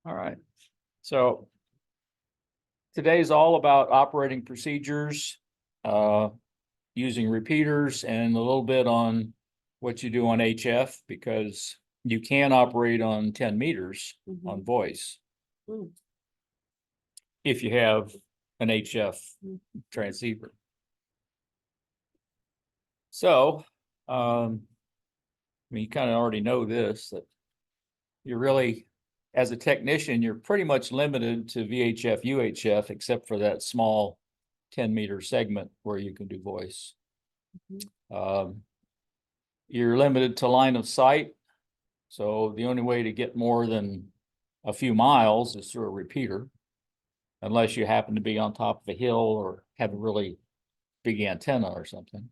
All right. So today's all about operating procedures, using repeaters and a little bit on what you do on HF, because you can operate on 10 meters on voice Mm. if you have an HF transceiver. So, I mean, you kind of already know this, that you're really, as a technician, you're pretty much limited to VHF, UHF, except for that small 10-meter segment where you can do voice. You're limited to line of sight. So the only way to get more than a few miles is through a repeater, unless you happen to be on top of a hill or have a really big antenna or something.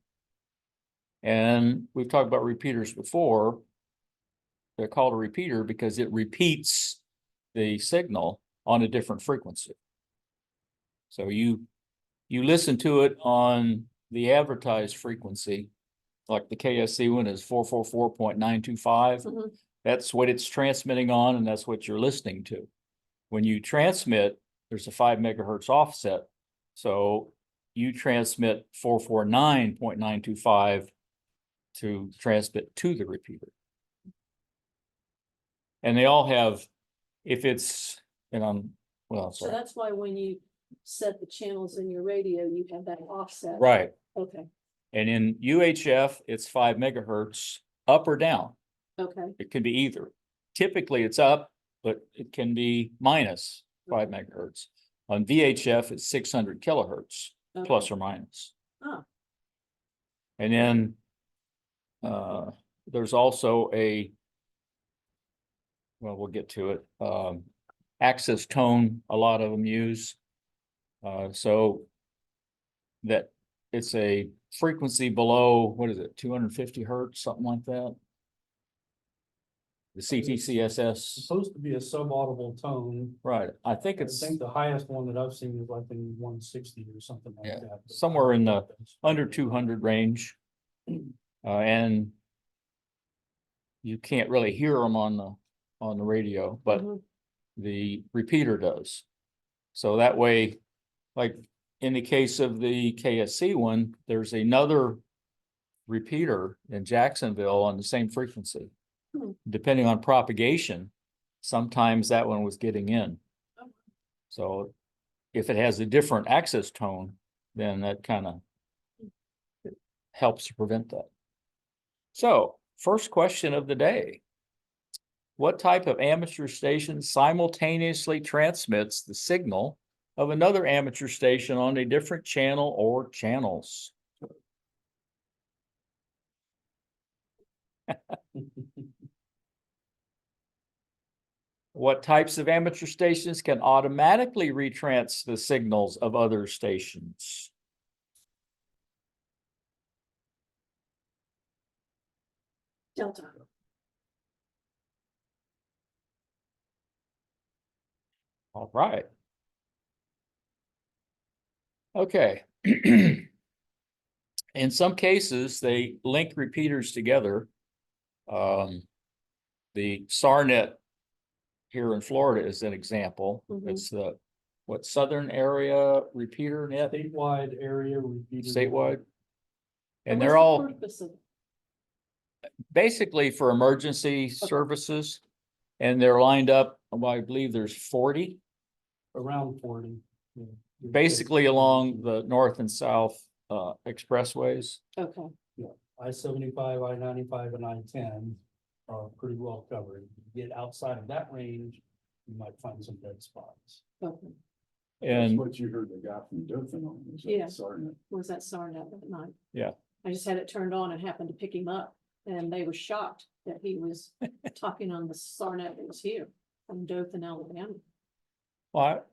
And we've talked about repeaters before. They're called a repeater because it repeats the signal on a different frequency. So you listen to it on the advertised frequency, like the KSC one is 444.925. That's what it's transmitting on, and that's what you're listening to. When you transmit, there's a 5 megahertz offset. So you transmit 449.925 to transmit to the repeater. And they all have, if it's, and I'm, well, So sorry. that's why when you set the channels in your radio, you have that offset. Right. Okay, And in UHF, it's 5 megahertz up or down. okay, It can be either. Typically it's up, but it can be minus 5 megahertz. On VHF, it's 600 kilohertz, okay. plus or minus. Oh. And then there's also a, well, we'll get to it. Access tone, a lot of them use. So that it's a frequency below, what is it, 250 hertz, something like that? The CTCSS, Supposed to be a subaudible tone. right? I think I it's think the highest one that I've seen is like in 160 or something like Yeah, that. somewhere in the under 200 range. And you can't really hear them on the radio, but Mhm. the repeater does. So that way, like in the case of the KSC one, there's another repeater in Jacksonville on the same frequency. Hmm. Depending on propagation, sometimes that one was getting in. Oh. So if it has a different access tone, then that kind of helps to prevent that. So, first question of the day. What type of amateur station simultaneously transmits the signal of another amateur station on a different channel or channels? What types of amateur stations can automatically retrans the signals of other stations? Delta. All right. Okay. In some cases, they link repeaters together. The SARNet here in Florida is an example. Mhm. It's the, what, Southern Area Repeater Net, Statewide area repeater. statewide. And What's they're the all purpose of- basically for emergency services. And they're lined up, well, I believe there's 40, Around 40. Yeah. basically along the north and south expressways. Okay, I-75, I-95 and I-10 are pretty well covered. You get outside of that range, you might find some dead spots. okay. And That's what you heard the guy from Dothan on. was that Yeah. Sarnet. Was that SARNet that night? Yeah. I just had it turned on and happened to pick him up, and they were shocked that he was talking on the SARNet that was here from Dothan, Alabama. well,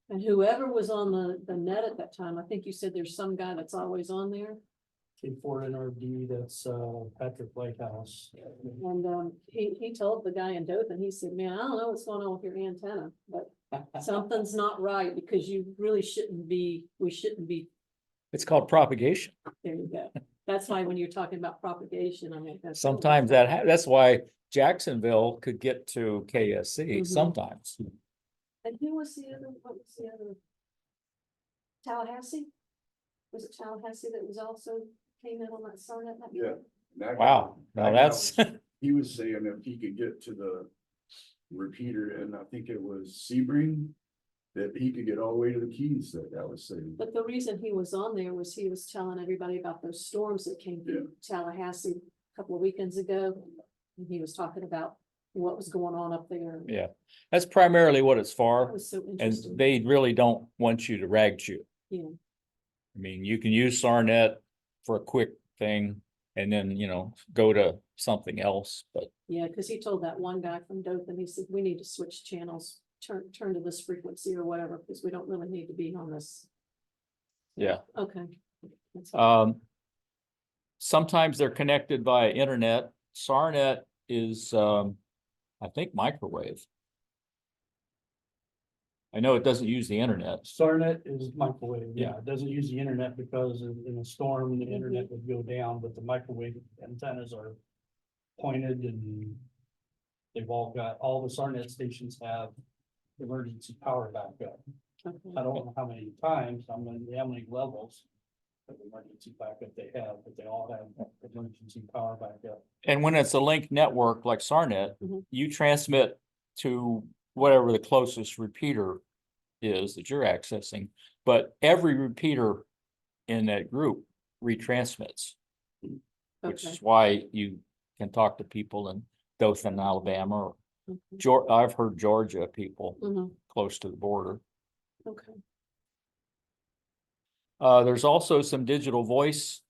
And whoever was on the net at that time, I think you said there's some guy that's always on there. K4NRD, that's Patrick Lighthouse. And he told the guy in Dothan, he said, man, I don't know what's going on with your antenna, but something's not right, because you really shouldn't be, we shouldn't be, it's called propagation. there you go. That's why when you're talking about propagation, I mean, that's. Sometimes that's why Jacksonville could get to KSC Mhm. sometimes. And who was the other, what was the other? Tallahassee? Was it Tallahassee that was also came in on that SARNet? Yeah. that Wow, guy- now that guy that's, was- He was saying if he could get to the repeater, and I think it was Sebring, that he could get all the way to the Keys, that was saying. But the reason he was on there was he was telling everybody about those storms that came through Tallahassee a couple of weekends ago. And he was talking about what was going on up there. yeah, that's primarily what it's That for. was so And interesting. they really don't want you to rag chew. Yeah, I mean, you can use SARNet for a quick thing and then, go to something else, but yeah, because he told that one guy from Dothan, he said, we need to switch channels, turn to this frequency or whatever, because we don't really need to be on this. yeah. Okay. That's all. Sometimes they're connected via internet. SARNet is, I think microwave. I know it doesn't use the internet. SARNet is microwave, Yeah. yeah, it doesn't use the internet because in a storm, the internet would go down, but the microwave antennas are pointed and they've all the SARNet stations have emergency power backup. I Okay. don't know how many times, how many levels of emergency backup they have, but they all have emergency power backup. And when it's a linked network like SARNet, Mhm. you transmit to whatever the closest repeater is that you're accessing. But every repeater in that group retransmits, which Okay. is why you can talk to people in Dothan, Alabama, or Mhm. I've heard Georgia people Mhm. close to the border. Okay. There's also some digital voice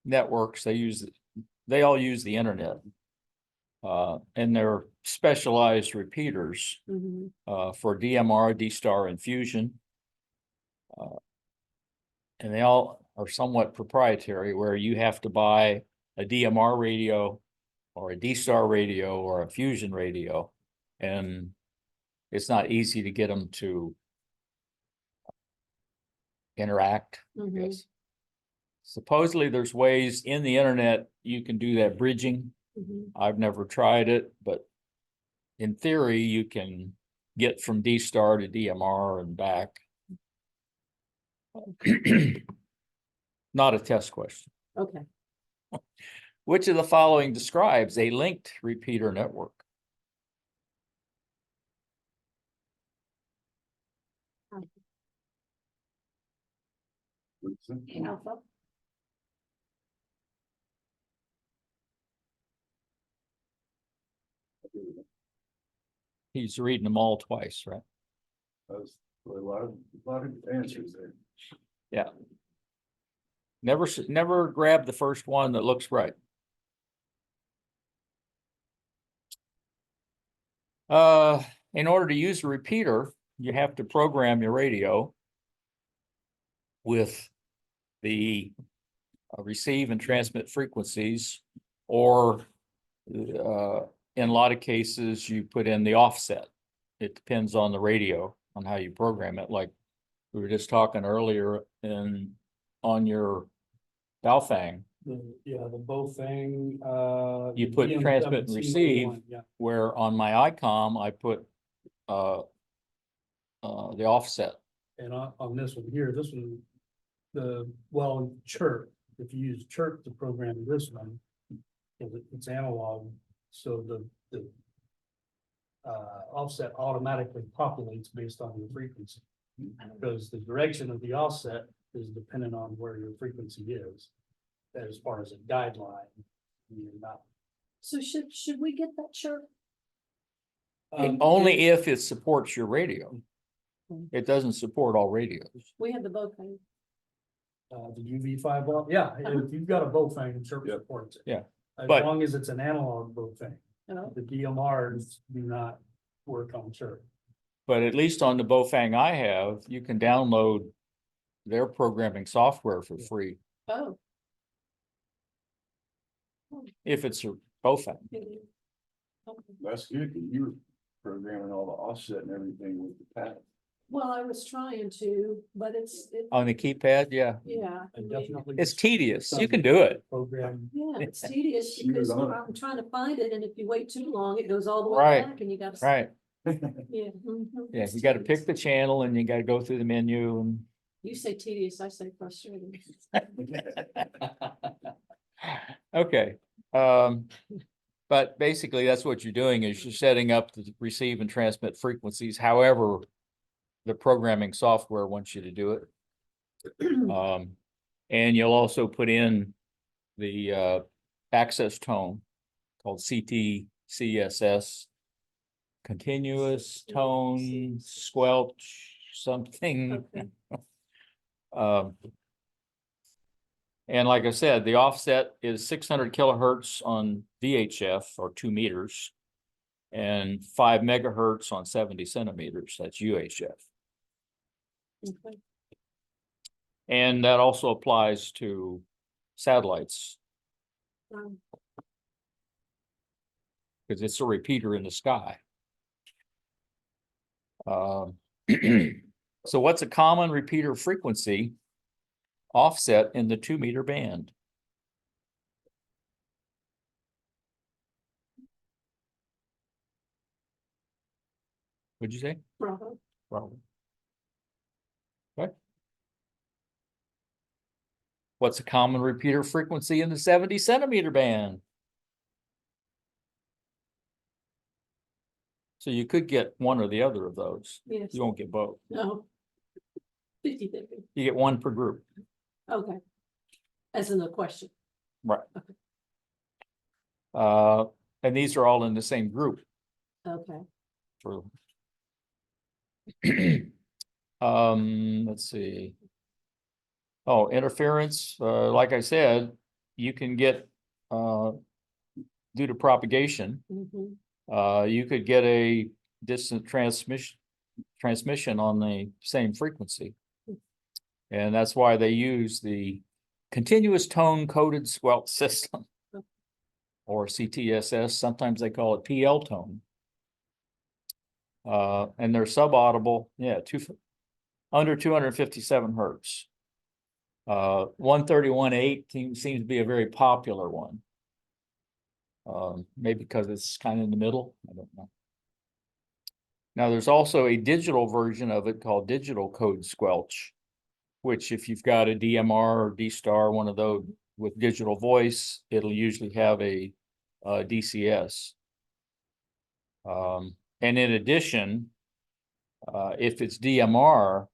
networks. They all use the internet. And they're specialized repeaters Mhm. for DMR, D-Star, and Fusion. And they all are somewhat proprietary, where you have to buy a DMR radio or a D-Star radio or a Fusion radio. And it's not easy to get them to interact. Mhm. Yes. Supposedly there's ways in the internet you can do that bridging. Mhm. I've never tried it, but in theory, you can get from D-Star to DMR and back. Not a test question. Okay. Which of the following describes a linked repeater network? Alpha. He's reading them all twice, right? That's a lot of answers there. Yeah. Never grab the first one that looks right. In order to use a repeater, you have to program your radio with the receive and transmit frequencies, or in a lot of cases, you put in the offset. It depends on the radio, on how you program it. Like we were just talking earlier on your Baofeng, The Bofang, You the put DM transmit and 1701, receive. Yeah, where on my ICOM, I put the offset. and on this one here, this one, chirp, if you use chirp to program this one, it's analog, so the offset automatically populates based on your frequency. Because the direction of the offset is dependent on where your frequency is, as far as a guideline. You're not. So should we get that chirp? Only if it supports your radio. Hmm. It doesn't support all radios. We had the Bofang. The UV5 well, yeah, if you've got a Bofang, chirp Yep. supports it. Yeah, As but- long as it's an analog Bofang, Oh, the DMRs do not work on chirp. But at least on the Baofeng I have, you can download their programming software for free oh. if it's a Baofeng. it is. Okay. That's good, 'cause you were programming all the offset and everything with the pad. Well, I was trying to, but On the keypad, yeah. yeah. I definitely. It's tedious. You can do it. Program. Yeah, it's tedious Shoot because on. I'm trying to find it, and if you wait too long, it goes all the way Right, back and you gotta. Right. Yeah. Yeah, it's you gotta tedious. pick the channel and you gotta go through the menu and. You say tedious, I say frustrating. Okay, but basically that's what you're doing is you're setting up the receive and transmit frequencies, however. The programming software wants you to do it. And you'll also put in the access tone called CTCSS. Continuous tone squelch something. Okay. Um. And like I said, the offset is 600 kilohertz on VHF or 2 meters. And 5 megahertz on 70 centimeters, that's UHF. Okay. And that also applies to satellites, because it's a repeater in the sky. So what's a common repeater frequency offset in the 2 meter band? What'd you say? Bravo. Probably. Okay. What's a common repeater frequency in the 70 centimeter band? So you could get one or the other of those. Yes, You won't get both. no. 50-50. You get one per group. Okay. As in the question. Right. Okay. And these are all in the same group Okay. for. Let's see. Oh, interference, like I said, you can get, due to propagation, Mhm. you could get a distant transmission on the same frequency. And that's why they use the continuous tone coded squelch system. Or CTSS, sometimes they call it PL tone. And they're subaudible, yeah, under 257 hertz. 131.8 seems to be a very popular one. Maybe because it's kind of in the middle, I don't know. Now, there's also a digital version of it called digital code squelch, which if you've got a DMR or D-Star, one of those with digital voice, it'll usually have a DCS. And in addition, if it's DMR,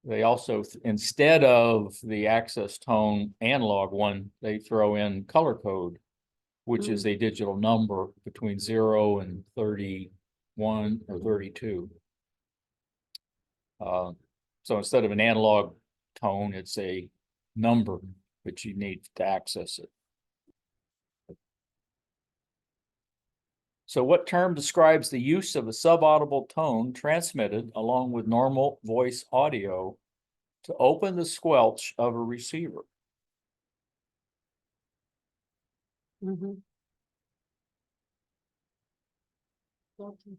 they also, instead of the access tone analog one, they throw in color code, which is a digital number between 0 and 31 or 32. So instead of an analog tone, it's a number that you need to access it. So what term describes the use of a subaudible tone transmitted along with normal voice audio to open the squelch of a receiver? Mhm. Okay.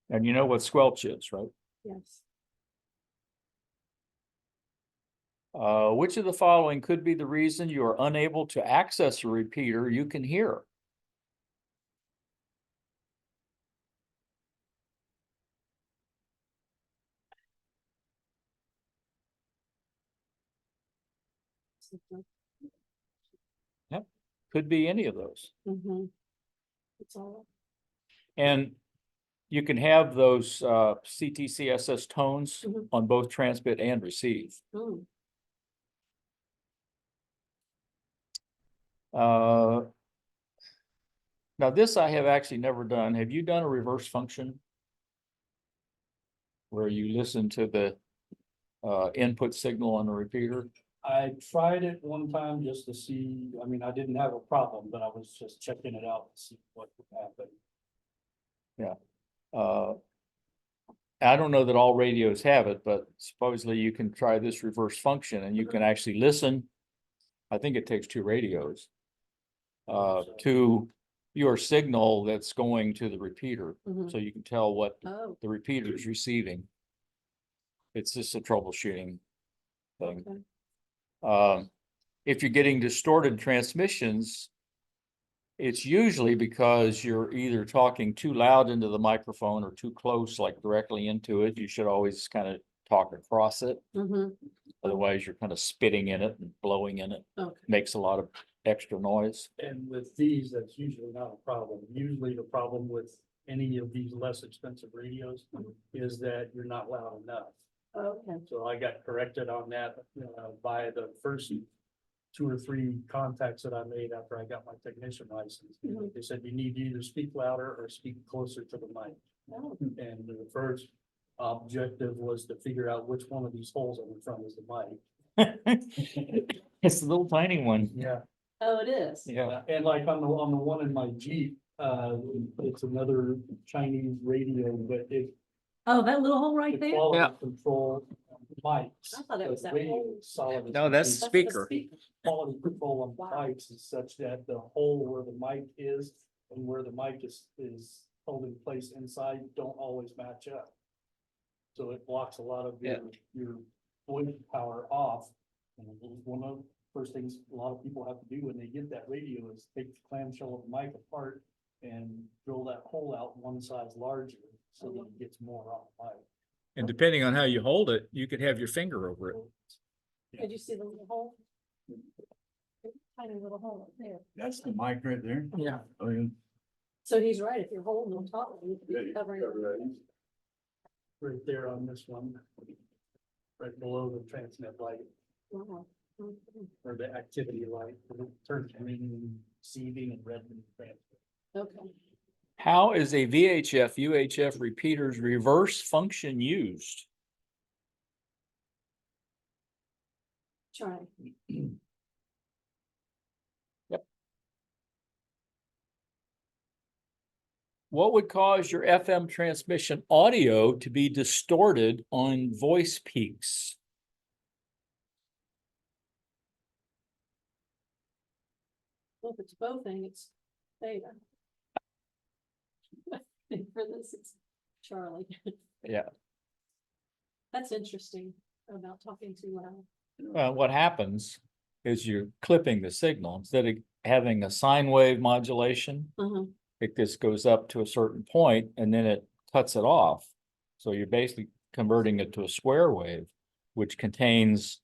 And you know what squelch is, right? Yes. Which of the following could be the reason you are unable to access a repeater you can hear? Could be any of those. Mm-hmm. It's all. And you can have those CTCSS tones Mhm. on both transmit and receive. Mm. Now this I have actually never done. Have you done a reverse function? Where you listen to the input signal on the repeater? I tried it one time just to see, I mean, I didn't have a problem, but I was just checking it out to see what would happen. I don't know that all radios have it, but supposedly you can try this reverse function and you can actually listen. I think it takes 2 radios. To your signal that's going to the repeater, Mhm. so you can tell what Oh, the repeater is receiving. It's just a troubleshooting thing. okay. If you're getting distorted transmissions, it's usually because you're either talking too loud into the microphone or too close, like directly into it. You should always kind of talk across it. Mhm. Otherwise, you're kind of spitting in it and blowing in it. Okay. Makes a lot of extra noise. And with these, that's usually not a problem. Usually the problem with any of these less expensive radios is that you're not loud enough. Okay. So I got corrected on that, by the first 2 or 3 contacts that I made after I got my technician license. Mhm. They said you need to either speak louder or speak closer to the mic. Oh, And the first objective was to figure out which one of these holes on the front is the mic. It's a little tiny one. Yeah. oh, it is. Yeah. And like on the one in my Jeep, it's another Chinese radio, but it. Oh, that little hole right the there? quality Yeah. control mics. I thought it was the that radio hole. is solid as No, that's can be. That's the speaker. speaker. Quality control on Wow. mics is such that the hole where the mic is and where the mic is held in place inside don't always match up. So it blocks a lot of your voice power off. And one of the first things a lot of people have to do when they get that radio is take the clamshell of the mic apart and drill that hole out one size larger so that it gets more off the mic. And depending on how you hold it, you could have your finger over it. Did you see the little hole? Tiny little hole up there. That's the mic right there. Yeah. Oh, yeah. So he's right, if you're holding on top of it, you Yeah, could you be covering. cover that. Right there on this one. Right below the transmit light Wow. Mhm. or the activity light, it turns green, receiving and red. when you transmit. Okay. How is a VHF, UHF repeater's reverse function used? Try. What would cause your FM transmission audio to be distorted on voice peaks? Well, if it's bothing, it's theta. For this, it's Charlie. Yeah. That's interesting about talking too loud. What happens is you're clipping the signal instead of having a sine wave modulation. Uh-huh. It just goes up to a certain point and then it cuts it off. So you're basically converting it to a square wave, which contains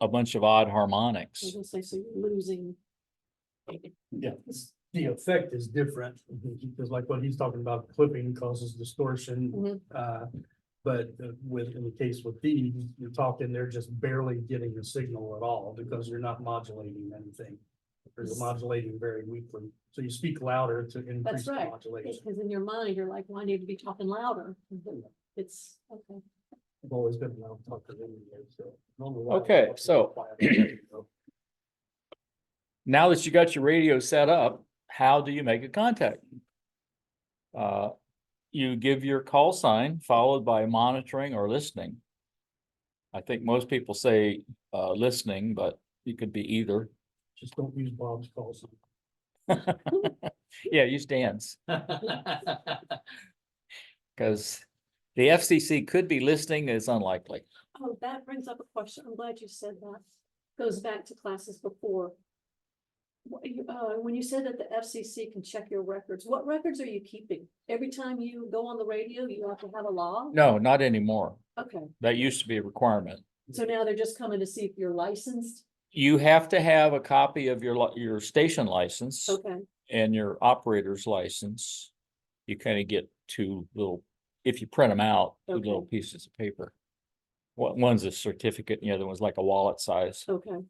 a bunch of odd I harmonics. was gonna say, so you're losing. Yeah, the effect is different, because like what he's talking about, clipping causes distortion. Mhm. But in the case with these, you're talking, they're just barely getting a signal at all, because you're not modulating anything. Or you're modulating very weakly, so you speak louder to increase That's the right. modulation. Because in your mind, you're like, well, I need to be talking louder. It's, okay. I've always been a loud talker anyway, so. Okay, so- Now that you got your radio set up, how do you make a contact? You give your call sign followed by monitoring or listening. I think most people say listening, but it could be either. Just don't use Bob's calls. Yeah, use Dan's, because the FCC could be listening is unlikely. Oh, that brings up a question. I'm glad you said that. Goes back to classes before. When you said that the FCC can check your records, what records are you keeping? Every time you go on the radio, you have to have a log? No, not anymore. Okay, That used to be a requirement. so now they're just coming to see if you're licensed? You have to have a copy of your station license Okay, and your operator's license. You kind of get two little, if you print them out, two little Okay. pieces of paper. One's a certificate and the other one's like a wallet size. okay,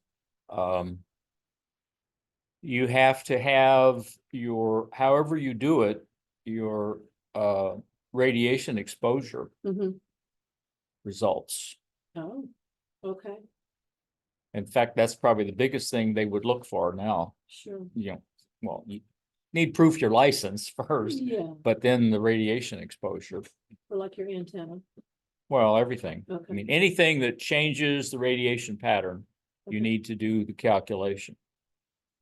You have to have however you do it, your radiation exposure results. oh, okay, In fact, that's probably the biggest thing they would look for now. sure, Well, you need proof your license first, yeah, but then the radiation exposure. for like your antenna. Well, everything. I Okay. mean, anything that changes the radiation pattern, you Okay. need to do the calculation.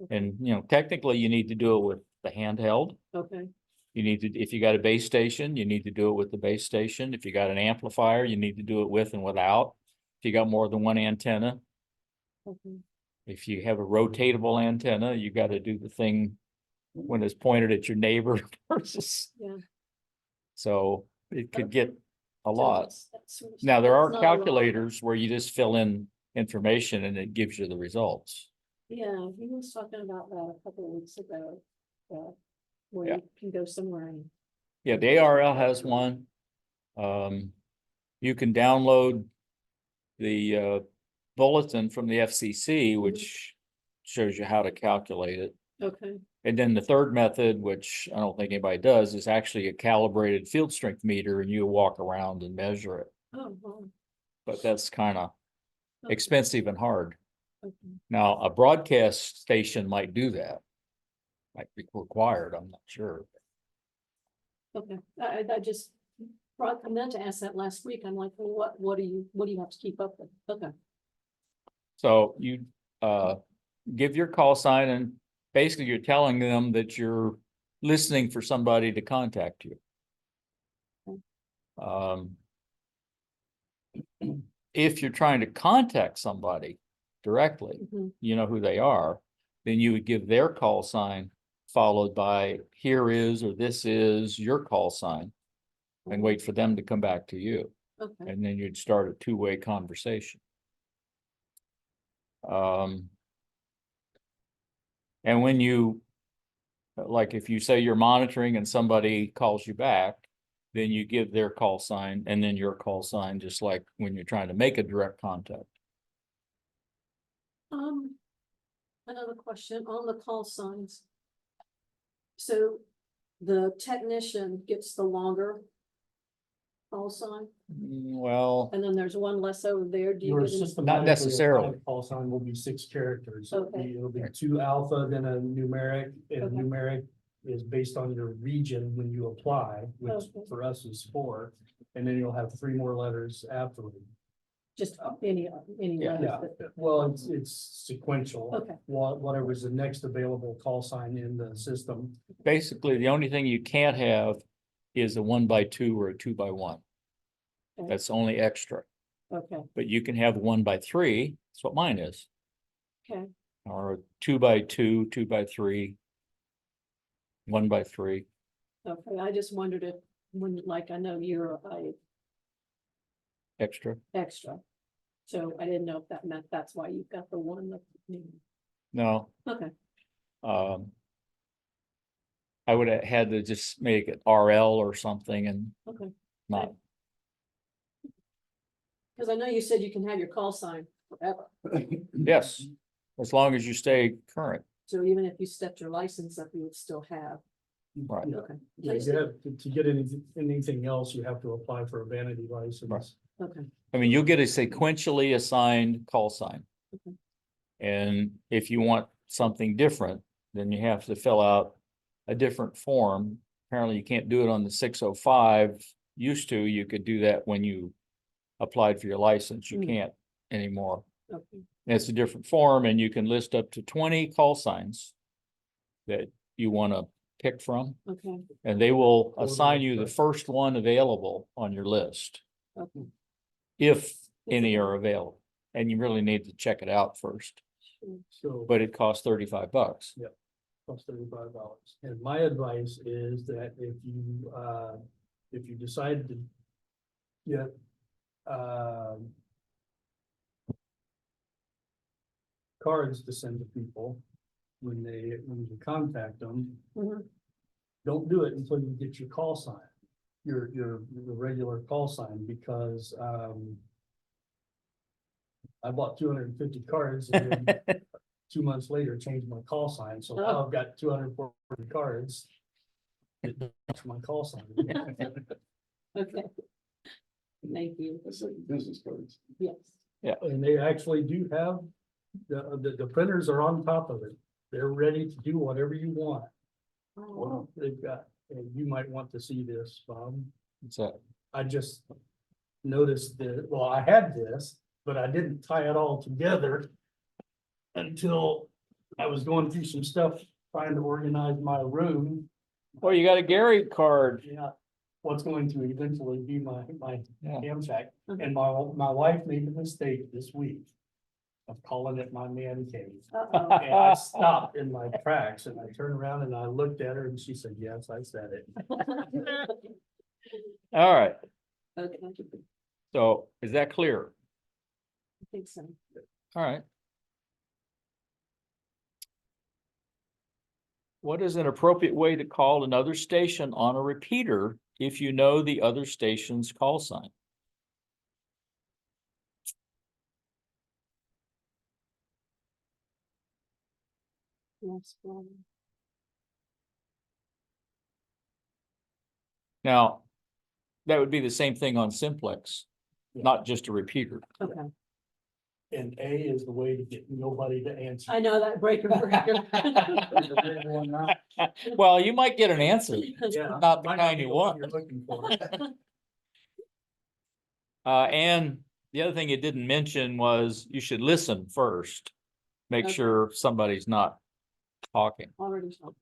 And, technically you need to do it with the handheld. Okay, You need to, if you got a base station, you need to do it with the base station. If you got an amplifier, you need to do it with and without. If you got more than one antenna, okay, if you have a rotatable antenna, you got to do the thing when it's pointed at your neighbor versus. yeah. So it could get a So lot. that's Now, there are not a lot. calculators where you just fill in information and it gives you the results. Yeah, he was talking about that a couple of weeks ago. Where Yeah. you can go somewhere and, Yeah, the ARL has one. You can download the bulletin from the FCC, which shows you how to calculate it. okay, And then the third method, which I don't think anybody does, is actually a calibrated field strength meter and you walk around and measure it. oh, well, But that's kind of okay, expensive and hard. okay. Now, a broadcast station might do that. Might be required, I'm not sure. Okay, I just, I meant to ask that last week. I'm like, well, what do you have to keep up with? Okay, So you give your call sign and basically you're telling them that you're listening for somebody to contact you. If you're trying to contact somebody directly, mhm, you know who they are, then you would give their call sign followed by here is or this is your call sign and wait for them to come back to you. okay, And then you'd start a two-way conversation. And when you, like, if you say you're monitoring and somebody calls you back, then you give their call sign and then your call sign, just like when you're trying to make a direct contact. another question on the call signs. So the technician gets the longer call sign, Well, and then there's one less over there. Do you Your get any- systematically necessarily. applied call sign will be 6 characters. Okay. It'll be 2 alpha, then a numeric, and Okay. numeric is based on your region when you apply, which Okay. for us is 4. And then you'll have 3 more letters afterward. just any Yeah. letters Yeah, well, it's sequential. Okay. Whatever's the next available call sign in the system. basically, the only thing you can't have is a 1x2 or a 2x1. Okay. That's only extra, Okay, but you can have 1x3. That's what mine is, okay, or a 2x2, 2x3, 1x3. okay. I just wondered if, when, like, I know you're a Extra. extra. So I didn't know if that meant that's why you've got the one that. No, Okay, I would have had to just make it RL or something and okay. not, Cause I know you said you can have your call sign forever. yes, as long as you stay current, So even if you stepped your license up, you would still have. right? Yeah. Okay. Yeah, you have, to get anything else, you have to apply for a vanity license. Right. Okay, I mean, you'll get a sequentially assigned call sign. Okay. And if you want something different, then you have to fill out a different form. Apparently you can't do it on the 605. Used to, you could do that when you applied for your license. You Mm. can't anymore. okay, It's a different form and you can list up to 20 call signs that you want to pick from, okay, and they will Total assign you the price. first one available on your list, okay. if any are available. And you really need to check it out first, Sure. So. but it costs $35. Plus $35. And my advice is that if you decide to get, cards to send to people when you contact them, Mhm. don't do it until you get your call sign, your regular call sign, because, I bought 250 cards and then 2 months later changed my call sign, so now I've got 240 cards. That's my call sign. Okay. Thank you. That's like business cards. Yes. And they actually do have, the printers are on top of it. They're ready to do whatever you want. Oh, They've got, and you might want to see this, It's a, I just noticed that, well, I had this, but I didn't tie it all together until I was going through some stuff trying to organize my room. Well, you got a Gary card. Yeah, what's going to eventually be my Yeah. Amtrak, and my wife made the mistake this week of calling it my man cave. Uh-oh. And I stopped in my tracks and I turned around and I looked at her and she said, yes, I said it. All right, Okay, I so is that clear? think so. All right. What is an appropriate way to call another station on a repeater if you know the other station's call sign? Yes, well, Now, that would be the same thing on simplex, Yeah. not just a repeater. okay. And A is the way to get nobody to answer. I know that breaker. Well, you might get an answer, Yeah, not the might kind be you the one want. You're looking for. And the other thing it didn't mention was you should listen first. Make Okay. sure somebody's not talking. Already. So.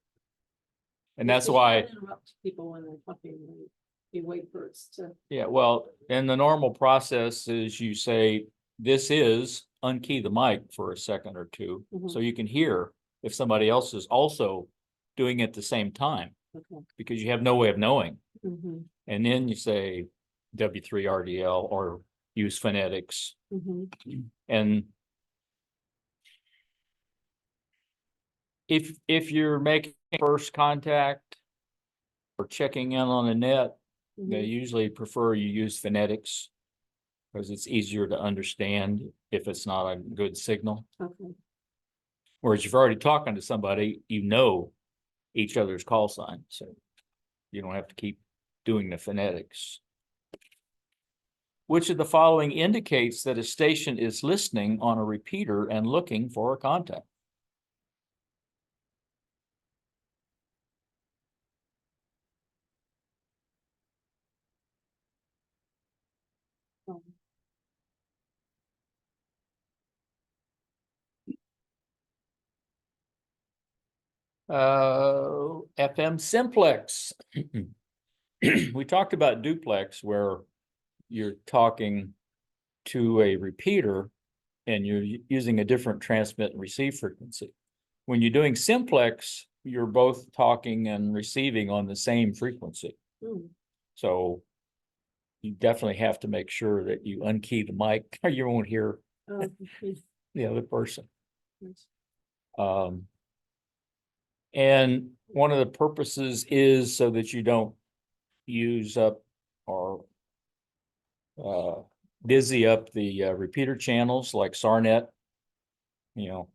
And that's You why, can't interrupt people when they're talking, right? You wait for it to, yeah, well, and the normal process is you say, this is, unkey the mic for a second or two, so you can hear if somebody else is also doing it at the same time, okay. because you have no way of knowing. Mm-hmm, And then you say W3RDL or use phonetics. mm-hmm, And if you're making first contact or checking in on the net, they mm-hmm. usually prefer you use phonetics because it's easier to understand if it's not a good signal. Okay, Whereas you've already talking to somebody, you know each other's call sign, so you don't have to keep doing the phonetics. Which of the following indicates that a station is listening on a repeater and looking for a contact? um, FM simplex. We talked about duplex where you're talking to a repeater and you're using a different transmit and receive frequency. When you're doing simplex, you're both talking and receiving on the same frequency. mm, So you definitely have to make sure that you unkey the mic or you won't hear yes, the other person. yes. And one of the purposes is so that you don't use up or busy up the repeater channels like SARNet. You know,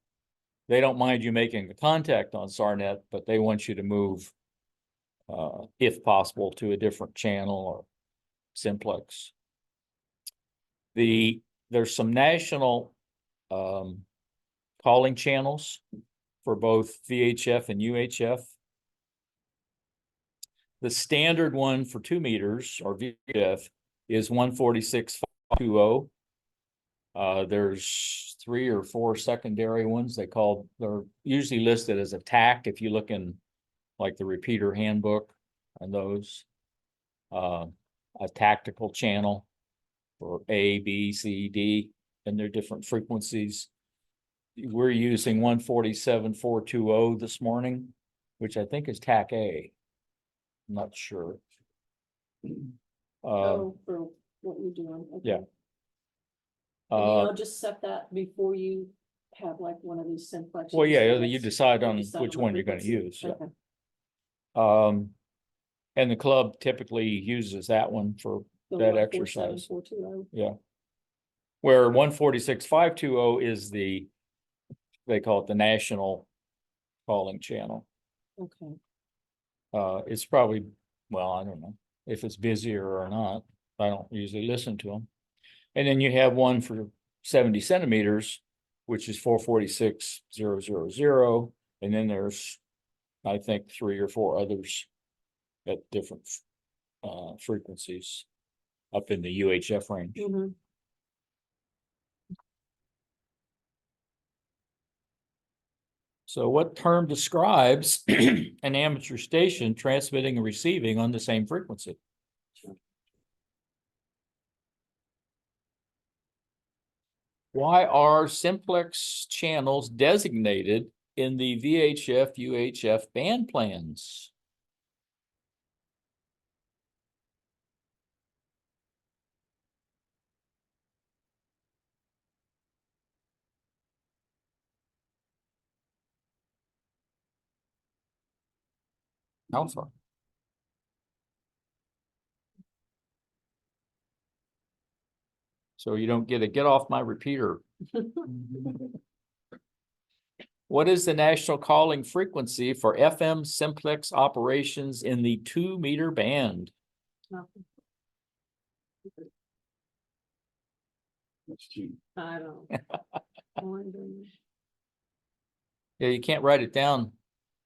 they don't mind you making a contact on SARNet, but they want you to move, if possible, to a different channel or simplex. There's some national calling channels for both VHF and UHF. The standard one for 2 meters or VHF is 146.520. There's 3 or 4 secondary ones they're usually listed as a TAC if you look in like the repeater handbook and those. A tactical channel for A, B, C, D, and their different frequencies. We're using 147.420 this morning, which I think is TAC A. I'm not sure. Oh, for what you're doing. Okay. yeah. And Uh, you'll just set that before you have like one of these simplex. well, yeah, you units? decide You on decide which the one you're gonna frequency. use, yeah. Okay. And the club typically uses that one for So that 147, exercise. 420. Yeah. Where 146.520 is they call it the national calling channel. Okay, It's probably, well, I don't know if it's busier or not. I don't usually listen to them. And then you have one for 70 centimeters, which is 446.000. And then there's, I think, 3 or 4 others at different frequencies up in the UHF range. mhm. So what term describes an amateur station transmitting and receiving on the same frequency? Why are simplex channels designated in the VHF UHF band plans? Alpha. So you don't get off my repeater. What is the national calling frequency for FM simplex operations in the 2-meter band? Nothing. That's cheap. I don't. Wondering Yeah, you can't write it down,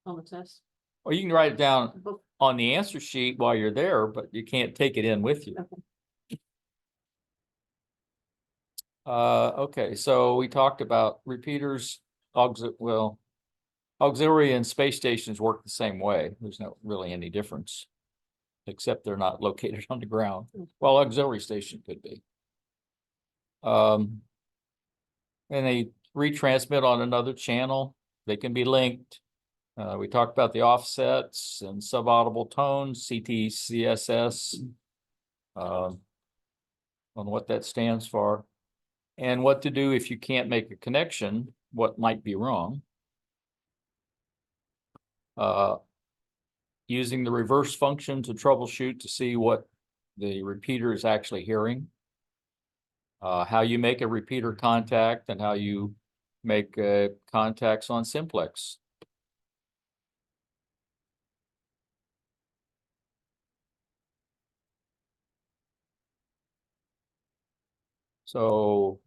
on the test. or you can write it down Oh, on the answer sheet while you're there, but you can't take it in with you. okay. Okay, so we talked about repeaters, auxiliary and space stations work the same way. There's not really any difference. Except they're not located on the ground. Well, auxiliary station could be. And they retransmit on another channel. They can be linked. We talked about the offsets and subaudible tones, CT, CSS. On what that stands for. And what to do if you can't make a connection, what might be wrong. Using the reverse function to troubleshoot to see what the repeater is actually hearing. How you make a repeater contact and how you make contacts on simplex. So